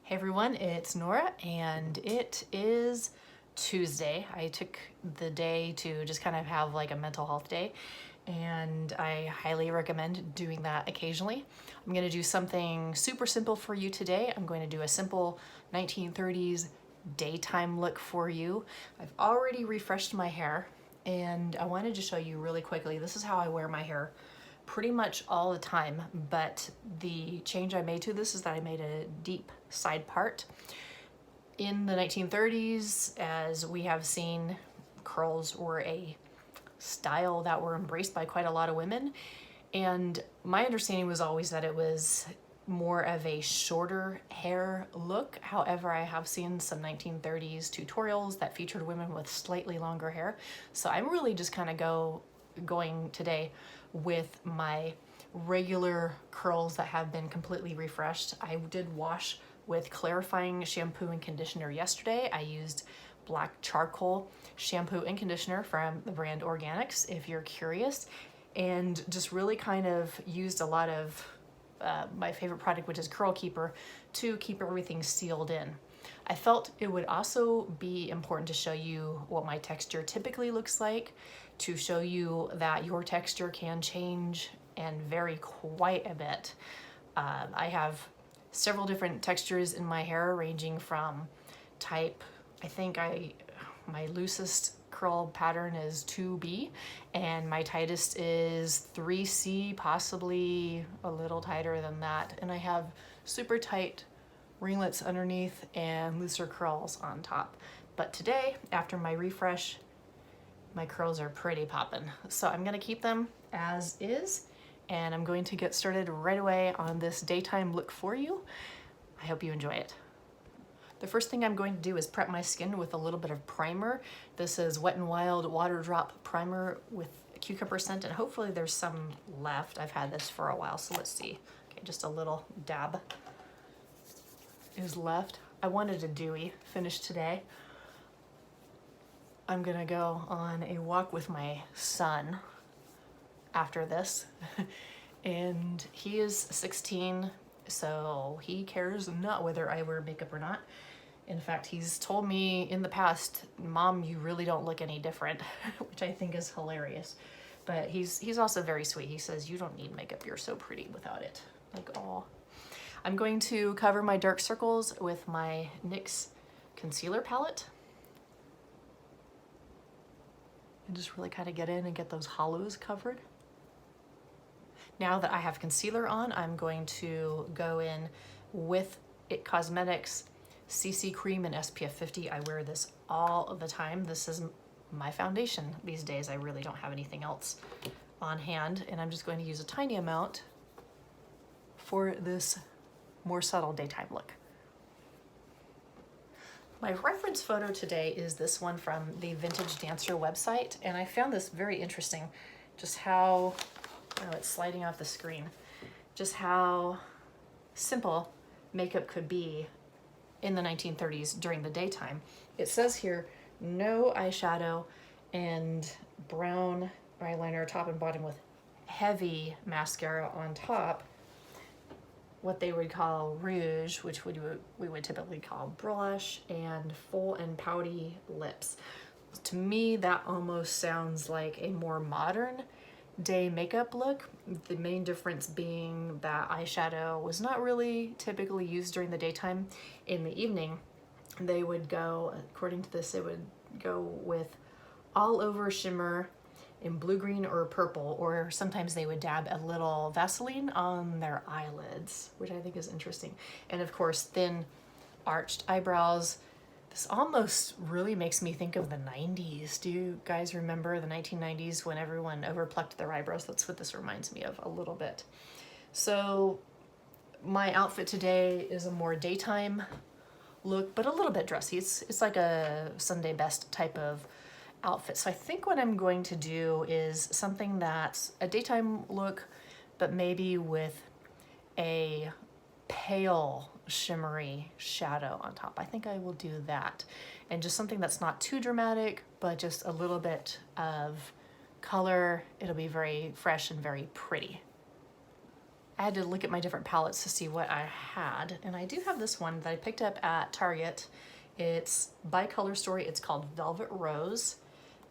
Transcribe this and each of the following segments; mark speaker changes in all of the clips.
Speaker 1: Hey everyone, it's Nora and it is Tuesday. I took the day to just kind of have like a mental health day and I highly recommend doing that occasionally. I'm going to do something super simple for you today. I'm going to do a simple 1930s daytime look for you. I've already refreshed my hair and I wanted to show you really quickly. This is how I wear my hair pretty much all the time, but the change I made to this is that I made a deep side part. In the 1930s, as we have seen, curls were a style that were embraced by quite a lot of women, and my understanding was always that it was more of a shorter hair look. However, I have seen some 1930s tutorials that featured women with slightly longer hair, so I'm really just kind of going today with my regular curls that have been completely refreshed. I did wash with clarifying shampoo and conditioner yesterday. I used black charcoal shampoo and conditioner from the brand Organics, if you're curious, and just really kind of used a lot of my favorite product, which is Curl Keeper, to keep everything sealed in. I felt it would also be important to show you what my texture typically looks like, to show you that your texture can change and vary quite a bit. I have several different textures in my hair, ranging from type, my loosest curl pattern is 2B and my tightest is 3C, possibly a little tighter than that. And I have super tight ringlets underneath and looser curls on top. But today, after my refresh, my curls are pretty poppin'. So I'm gonna keep them as is, and I'm going to get started right away on this daytime look for you. I hope you enjoy it. The first thing I'm going to do is prep my skin with a little bit of primer. This is Wet n Wild Water Drop Primer with cucumber scent, and hopefully there's some left. I've had this for a while, so let's see. Okay, just a little dab is left. I wanted a dewy finish today. I'm gonna go on a walk with my son after this. And he is 16, so he cares not whether I wear makeup or not. In fact, he's told me in the past, "Mom, you really don't look any different," which I think is hilarious. But he's also very sweet. He says, "You don't need makeup, you're so pretty without it." Like, aw. I'm going to cover my dark circles with my NYX concealer palette. And just really kind of get in and get those hollows covered. Now that I have concealer on, I'm going to go in with IT Cosmetics CC Cream and SPF 50. I wear this all of the time. This is my foundation these days. I really don't have anything else on hand, and I'm just going to use a tiny amount for this more subtle daytime look. My reference photo today is this one from the Vintage Dancer website, and I found this very interesting, just how, oh, it's sliding off the screen, just how simple makeup could be in the 1930s during the daytime. It says here, no eyeshadow and brown eyeliner top and bottom with heavy mascara on top, what they would call rouge, which we would typically call blush, and full and pouty lips. To me, that almost sounds like a more modern day makeup look. The main difference being that eyeshadow was not really typically used during the daytime. In the evening, they would go, according to this, they would go with all over shimmer in blue, green, or purple, or sometimes they would dab a little Vaseline on their eyelids, which I think is interesting. And of course, thin arched eyebrows. This almost really makes me think of the 90s. Do you guys remember the 1990s when everyone overplucked their eyebrows? That's what this reminds me of a little bit. So my outfit today is a more daytime look, but a little bit dressy. It's like a Sunday best type of outfit. So I think what I'm going to do is something that's a daytime look, but maybe with a pale shimmery shadow on top. I think I will do that. And just something that's not too dramatic, but just a little bit of color. It'll be very fresh and very pretty. I had to look at my different palettes to see what I had. And I do have this one that I picked up at Target. It's by Color Story. It's called Velvet Rose.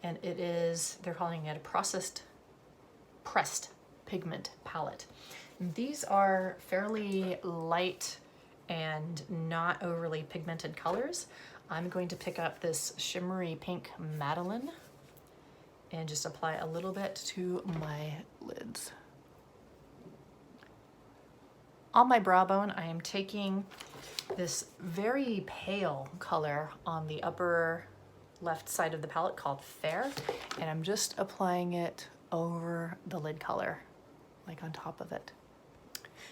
Speaker 1: And it is, they're calling it a pressed pigment palette. And these are fairly light and not overly pigmented colors. I'm going to pick up this shimmery pink Madeline and just apply a little bit to my lids. On my brow bone, I am taking this very pale color on the upper left side of the palette called Fair, and I'm just applying it over the lid color, like on top of it.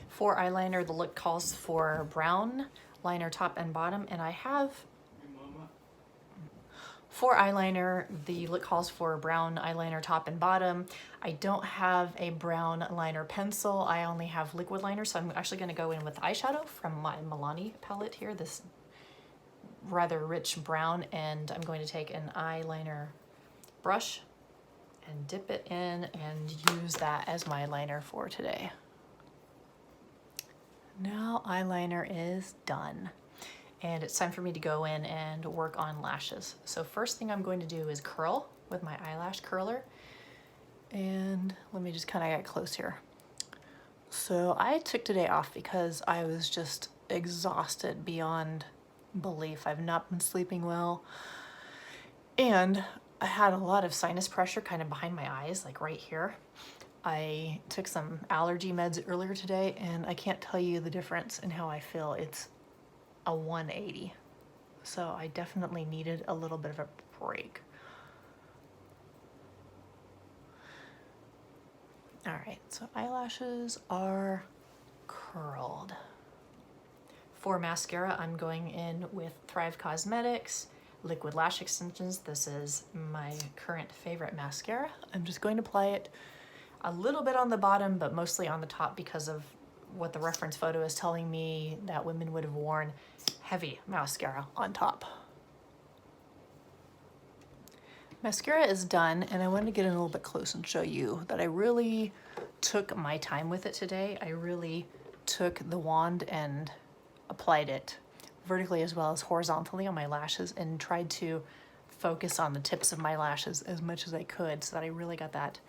Speaker 1: For eyeliner, the look calls for brown liner top and bottom, and I have, for eyeliner, the look calls for brown eyeliner top and bottom. I don't have a brown liner pencil. I only have liquid liner, so I'm actually gonna go in with eyeshadow from my Milani palette here, this rather rich brown, and I'm going to take an eyeliner brush and dip it in and use that as my liner for today. Now eyeliner is done. And it's time for me to go in and work on lashes. So first thing I'm going to do is curl with my eyelash curler. And let me just kind of get close here. So I took today off because I was just exhausted beyond belief. I've not been sleeping well. And I had a lot of sinus pressure kind of behind my eyes, like right here. I took some allergy meds earlier today, and I can't tell you the difference in how I feel. It's a 180. So I definitely needed a little bit of a break. All right, so eyelashes are curled. For mascara, I'm going in with Thrive Cosmetics Liquid Lash Extensions. This is my current favorite mascara. I'm just going to apply it a little bit on the bottom, but mostly on the top because of what the reference photo is telling me that women would have worn heavy mascara on top. Mascara is done, and I wanted to get in a little bit close and show you that I really took my time with it today. I really took the wand and applied it vertically as well as horizontally on my lashes and tried to focus on the tips of my lashes as much as I could so that I really got that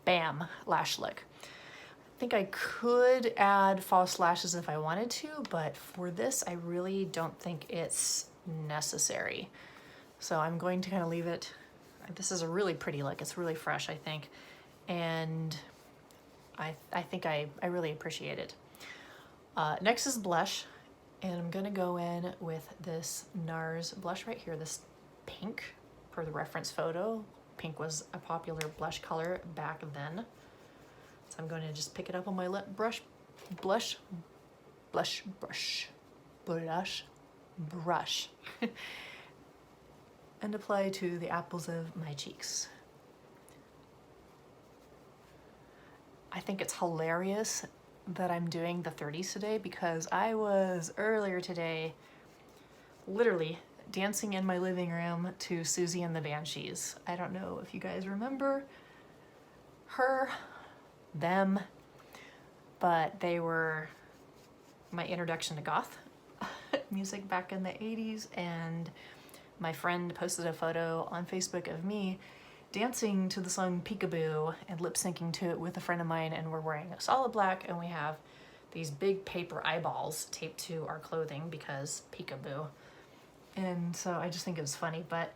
Speaker 1: bam lash look. I think I could add false lashes if I wanted to, but for this, I really don't think it's necessary. So I'm going to kind of leave it. This is a really pretty look. It's really fresh, I think. And I think I really appreciate it. Next is blush. And I'm gonna go in with this NARS blush right here, this pink, per the reference photo. Pink was a popular blush color back then. So I'm going to just pick it up on my lip brush, and apply to the apples of my cheeks. I think it's hilarious that I'm doing the 30s today because I was earlier today literally dancing in my living room to Susie and the Banshees. I don't know if you guys remember her, them, but they were my introduction to goth music back in the 80s, and my friend posted a photo on Facebook of me dancing to the song Peekaboo and lip syncing to it with a friend of mine, and we're wearing a solid black and we have these big paper eyeballs taped to our clothing because Peekaboo. And so I just think it was funny, but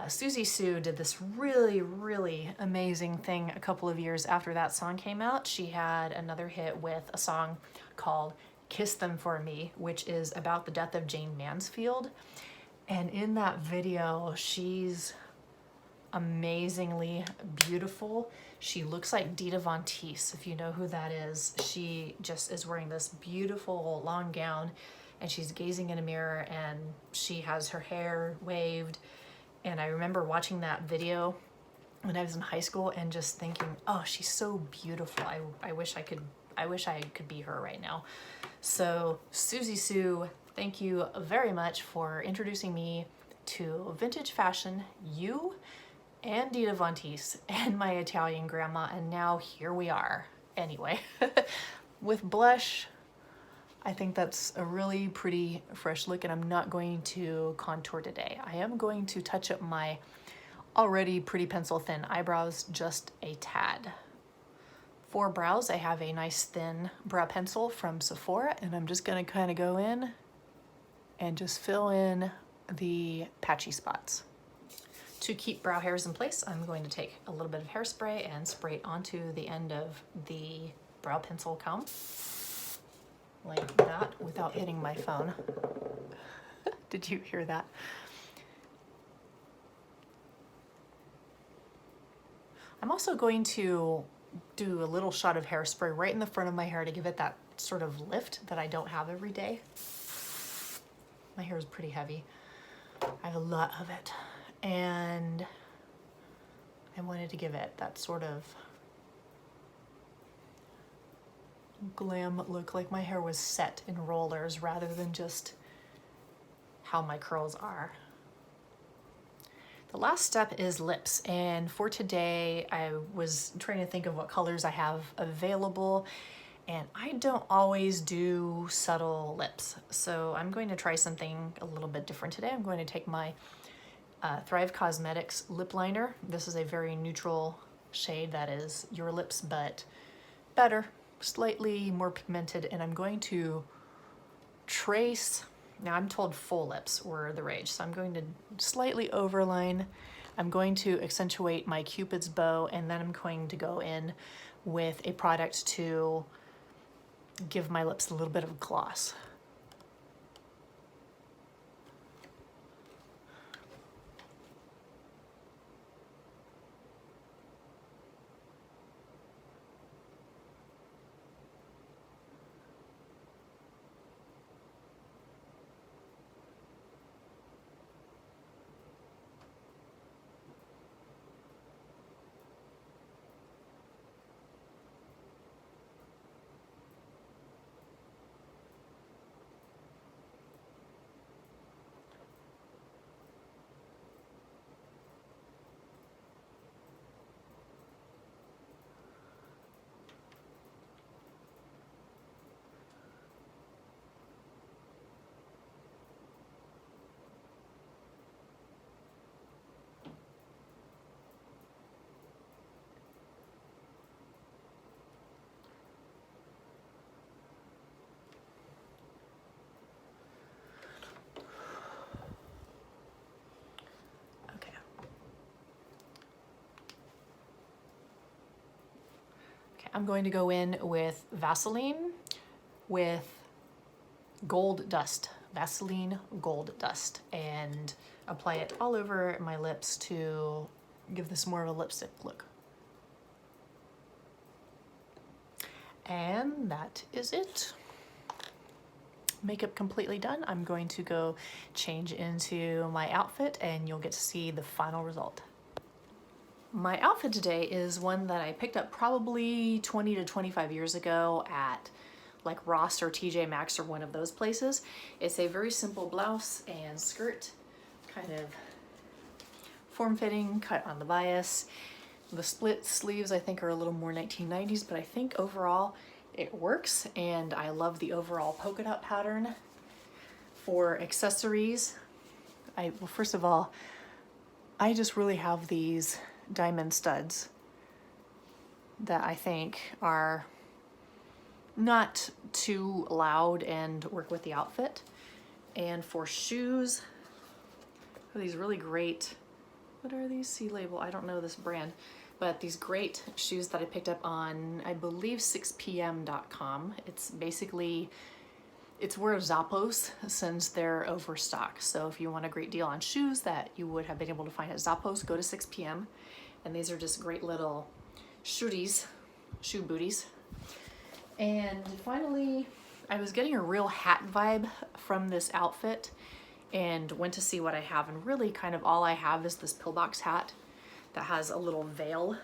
Speaker 1: Susie Sue did this really, really amazing thing a couple of years after that song came out. She had another hit with a song called Kiss Them For Me, which is about the death of Jane Mansfield. And in that video, she's amazingly beautiful. She looks like Dita Von Teese, if you know who that is. She just is wearing this beautiful long gown, and she's gazing in a mirror, and she has her hair waved. And I remember watching that video when I was in high school and just thinking, oh, she's so beautiful. I wish I could be her right now. So Susie Sue, thank you very much for introducing me to vintage fashion, you and Dita Von Teese and my Italian grandma, and now here we are. Anyway, with blush, I think that's a really pretty fresh look, and I'm not going to contour today. I am going to touch up my already pretty pencil thin eyebrows just a tad. For brows, I have a nice thin brow pencil from Sephora, and I'm just gonna kind of go in and just fill in the patchy spots. To keep brow hairs in place, I'm going to take a little bit of hairspray and spray it onto the end of the brow pencil comb, like that, without hitting my phone. Did you hear that? I'm also going to do a little shot of hairspray right in the front of my hair to give it that sort of lift that I don't have every day. My hair is pretty heavy. I have a lot of it. And I wanted to give it that sort of glam look, like my hair was set in rollers rather than just how my curls are. The last step is lips, and for today I was trying to think of what colors I have available, and I don't always do subtle lips, so I'm going to try something a little bit different today. I'm going to take my Thrive Cosmetics lip liner. This is a very neutral shade that is your lips, but better, slightly more pigmented, and I'm going to trace. Now I'm told full lips were the rage, so I'm going to slightly overline. I'm going to accentuate my Cupid's bow, and then I'm going to go in with a product to give my lips a little bit of gloss. I'm going to go in with Vaseline with gold dust, Vaseline gold dust, and apply it all over my lips to give this more of a lipstick look. And that is it. Makeup completely done. I'm going to go change into my outfit and you'll get to see the final result. My outfit today is one that I picked up probably 20 to 25 years ago at like Ross or TJ Maxx or one of those places. It's a very simple blouse and skirt, kind of form-fitting, cut on the bias. The split sleeves I think are a little more 1990s, but I think overall it works, and I love the overall polka dot pattern. For accessories, well, first of all, I just really have these diamond studs that I think are not too loud and work with the outfit. And for shoes, these really great, what are these? C-label, I don't know this brand, but these great shoes that I picked up on, I believe 6pm.com. It's basically, it's where Zappos sends their overstock. So if you want a great deal on shoes that you would have been able to find at Zappos, go to 6pm. And these are just great little shooties, shoe booties. And finally, I was getting a real hat vibe from this outfit and went to see what I have. And really kind of all I have is this pillbox hat that has a little veil.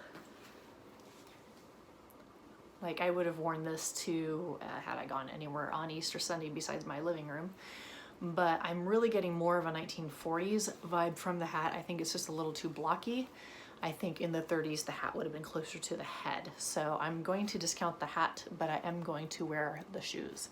Speaker 1: Like I would have worn this to, had I gone anywhere on Easter Sunday besides my living room. But I'm really getting more of a 1940s vibe from the hat. I think it's just a little too blocky. I think in the 30s the hat would have been closer to the head. So I'm going to discount the hat, but I am going to wear the shoes.